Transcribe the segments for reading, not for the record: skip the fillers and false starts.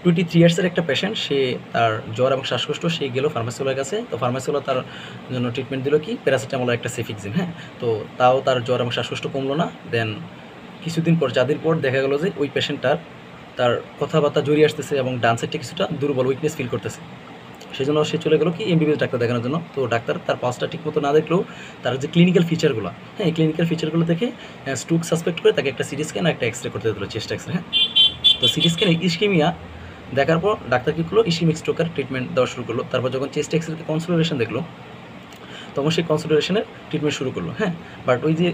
23 ইয়ার্সের একটা পেশেন্ট, সে তার জ্বর এবং শ্বাসকষ্ট, সে গেল ফার্মাসিওয়ালার কাছে। তো ফার্মাসিওয়ালা তার জন্য ট্রিটমেন্ট দিল কি প্যারাসিটামল আর একটা সেফিক্সিন, হ্যাঁ। তো তাও তার জ্বর এবং শ্বাসকষ্ট কমলো না। দেন কিছুদিন পর 4 দিন পর দেখা গেল যে ওই পেশেন্টটার তার কথাবার্তা জড়িয়ে আসতেছে এবং ডান সাইডটা কিছুটা দুর্বল, উইকনেস ফিল করতেছে। সেজন্য সে চলে গেল কি এমবিবিএস ডাক্তার দেখানোর জন্য। তো ডাক্তার তার পালসটা ঠিকমতো না দেখলেও তার যে ক্লিনিক্যাল ফিচারগুলো, হ্যাঁ, এই ক্লিনিক্যাল ফিচারগুলো দেখে স্ট্রোক সাসপেক্ট করে তাকে একটা সিটি স্ক্যান আর একটা এক্সরে করতে দিল, চেস্ট এক্সরে, হ্যাঁ। তো সিটি স্ক্যানে ইসকেমিয়া দেখার পর ডাক্তার কী করলো, ইসকেমিক স্ট্রোকের ট্রিটমেন্ট দেওয়া শুরু করলো। তারপর যখন চেস্ট এক্সরেতে কনসিডারেশন দেখলো, তখন সেই কনসিডারেশনের ট্রিটমেন্ট শুরু করলো, হ্যাঁ। বাট ওই যে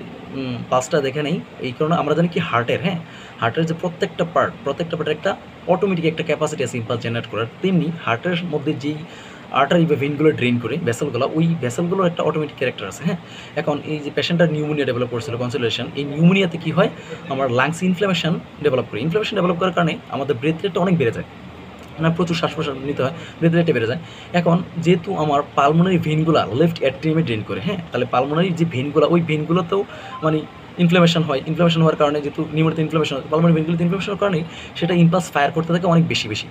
পালসটা দেখে নেই, এই কারণে আমরা জানি কি হার্টের, হ্যাঁ, হার্টের যে প্রত্যেকটা পার্টের একটা অটোমেটিক একটা ক্যাপাসিটি আছে ইম্পালস জেনারেট করার। তেমনি হার্টের মধ্যে যেই আর্টারি বা ভেনগুলো ড্রেন করে ভেসেলগুলো, ওই ভেসেলগুলোর একটা অটোমেটিক ক্যারেক্টার আছে, হ্যাঁ। এখন এই যে পেশেন্টটার নিউমোনিয়া ডেভেলপ করছিল কনসিডারেশন, এই নিউমোনিয়াতে কী হয়, আমার লাংস ইনফ্লামেশন ডেভেলপ করে। ইনফ্লামেশন ডেভেলপ করার কারণে আমাদের ব্রেথ রেটটা অনেক বেড়ে যায়, মানে প্রচুর শ্বাস প্রশ্বাস নিতে হয়, ব্রেথ রেটে বেড়ে যায়। এখন যেহেতু আমার পালমোনারি ভেনগুলো লেফট অ্যাট্রিয়ামে ড্রেন করে, হ্যাঁ, তাহলে পালমোনারি যে ভেনগুলো, ওই ভেনগুলোতেও মানে ইনফ্লামেশন হয়। ইনফ্লামেশন হওয়ার কারণে যেহেতু নিউমোনিয়াতে ইনফ্লামেশন হয়, পালমোনারি ভেনগুলোতে ইনফ্লামেশনের কারণে সেটা ইম্পালস ফায়ার করতে থাকে অনেক বেশি বেশি,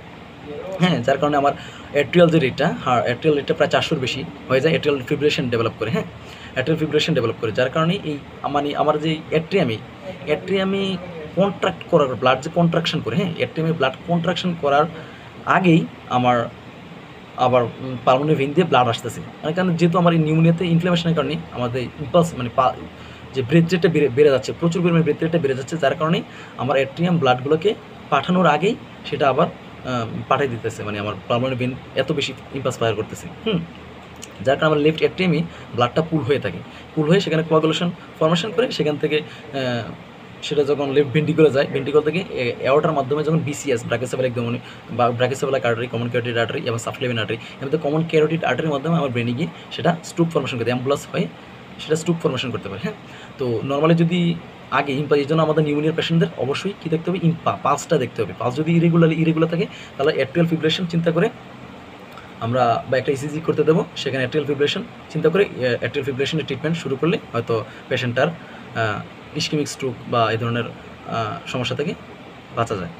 হ্যাঁ। যার কারণে আমার অ্যাট্রিয়াল যে রেটটা, অ্যাট্রিয়াল রেটটা প্রায় 400-র বেশি হয়ে যায়। অ্যাট্রিয়াল ফিব্রিলেশন ডেভেলপ করে, হ্যাঁ, অ্যাট্রিয়াল ফিব্রিলেশন ডেভেলপ করে। যার কারণে এই মানে আমার যে অ্যাট্রিয়ামে কন্ট্রাক্ট করার, ব্লাড যে কন্ট্রাকশন করে, হ্যাঁ, অ্যাট্রিয়ামে ব্লাড কন্ট্রাকশন করার আগেই আমার আবার পালমোনারি ভেইন দিয়ে ব্লাড আসতেছে। মানে কারণ যেহেতু আমার এই নিউমোনিয়াতে ইনফ্লামেশনের কারণে আমাদের ইম্পালস মানে যে ব্রেথ রেটটা বেড়ে যাচ্ছে, প্রচুর পরিমাণে ব্রেথ রেটটা বেড়ে যাচ্ছে। যার কারণে আমার অ্যাট্রিয়াম ব্লাডগুলোকে পাঠানোর আগেই সেটা আবার পাঠিয়ে দিতেছে, মানে আমার পালমোনারি ভেইন এত বেশি ইম্পালস ফায়ার করতেছে, যার কারণে আমার লেফট অ্যাট্রিয়ামে ব্লাডটা পুল হয়ে থাকে, পুল হয়ে সেখানে কোয়াগুলেশন ফর্মেশন করে, সেখান থেকে সেটা যখন লেফট ভেন্ট্রিকলে যায়, ভেন্ট্রিকল থেকে অ্যাওর্টার মাধ্যমে যখন বিসিএস ব্রাকিওসেফালিক ধমনী বা brachiocephalic artery, common carotid artery এবং সাবক্লেভিয়ান আর্টারি, এমনি কমন ক্যারোটিড আর্টারির মাধ্যমে আমার ব্রেনে গিয়ে সেটা স্ট্রোক ফর্মেশন করতে, অ্যাম্বুলাস হয়ে সেটা স্ট্রোক ফর্মেশন করতে পারে, হ্যাঁ। তো নর্মালি যদি আগে এই জন্য আমাদের নিউমোনিয়ার পেশেন্টদের অবশ্যই কী দেখতে হবে, পালসটা দেখতে হবে। পালস যদি ইরেগুলার থাকে, তাহলে অ্যাট্রিয়াল ফিব্রিলেশন চিন্তা করে আমরা বা একটা ইসিজি করতে দেবো, সেখানে অ্যাট্রিয়াল ফিব্রিলেশন চিন্তা করে অ্যাট্রিয়াল ফিব্রিলেশনের ট্রিটমেন্ট শুরু করলে হয়তো পেশেন্টটার ইসকেমিক স্ট্রোক বা এই ধরনের সমস্যা থেকে বাঁচা যায়।